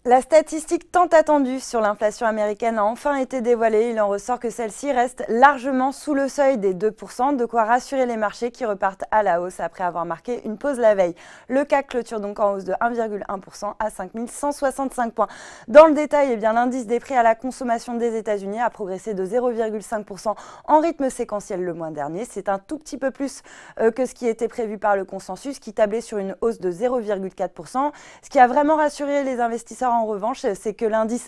La statistique tant attendue sur l'inflation américaine a enfin été dévoilée. Il en ressort que celle-ci reste largement sous le seuil des 2%, de quoi rassurer les marchés qui repartent à la hausse après avoir marqué une pause la veille. Le CAC clôture donc en hausse de 1,1% à 5165 points. Dans le détail, l'indice des prix à la consommation des États-Unis a progressé de 0,5% en rythme séquentiel le mois dernier. C'est un tout petit peu plus que ce qui était prévu par le consensus qui tablait sur une hausse de 0,4%. Ce qui a vraiment rassuré les investisseurs en revanche, c'est que l'indice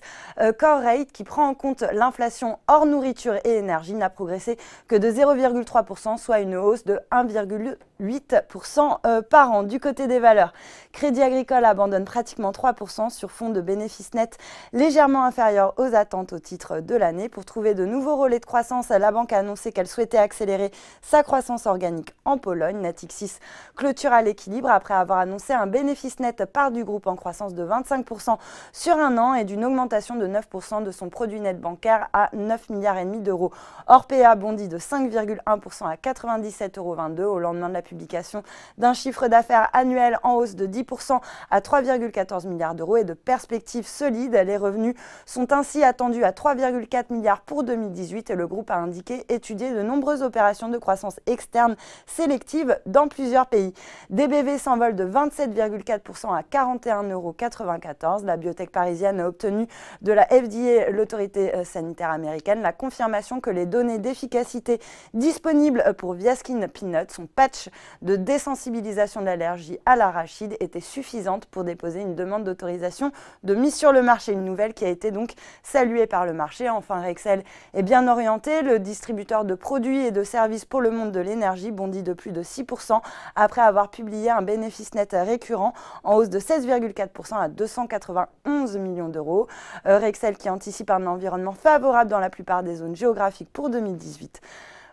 Core Rate, qui prend en compte l'inflation hors nourriture et énergie, n'a progressé que de 0,3%, soit une hausse de 1,8% par an. Du côté des valeurs, Crédit Agricole abandonne pratiquement 3% sur fond de bénéfices nets légèrement inférieurs aux attentes au titre de l'année. Pour trouver de nouveaux relais de croissance, la banque a annoncé qu'elle souhaitait accélérer sa croissance organique en Pologne. Natixis clôture à l'équilibre après avoir annoncé un bénéfice net part du groupe en croissance de 25% sur un an et d'une augmentation de 9% de son produit net bancaire à 9,5 milliards d'euros. Orpea bondit de 5,1% à 97,22 € au lendemain de la publication d'un chiffre d'affaires annuel en hausse de 10% à 3,14 milliards d'euros et de perspectives solides. Les revenus sont ainsi attendus à 3,4 milliards pour 2018 et le groupe a indiqué étudier de nombreuses opérations de croissance externe sélectives dans plusieurs pays. DBV s'envole de 27,4% à 41,94 €. La biotech parisienne a obtenu de la FDA, l'autorité sanitaire américaine, la confirmation que les données d'efficacité disponibles pour Viaskin Peanut, son patch de désensibilisation de l'allergie à l'arachide, étaient suffisantes pour déposer une demande d'autorisation de mise sur le marché. Une nouvelle qui a été donc saluée par le marché. Enfin, Rexel est bien orienté. Le distributeur de produits et de services pour le monde de l'énergie bondit de plus de 6% après avoir publié un bénéfice net récurrent en hausse de 16,4% à 291 millions d'euros. Rexel qui anticipe un environnement favorable dans la plupart des zones géographiques pour 2018.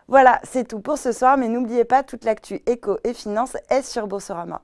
Voilà, c'est tout pour ce soir, mais n'oubliez pas, toute l'actu éco et finance est sur Boursorama.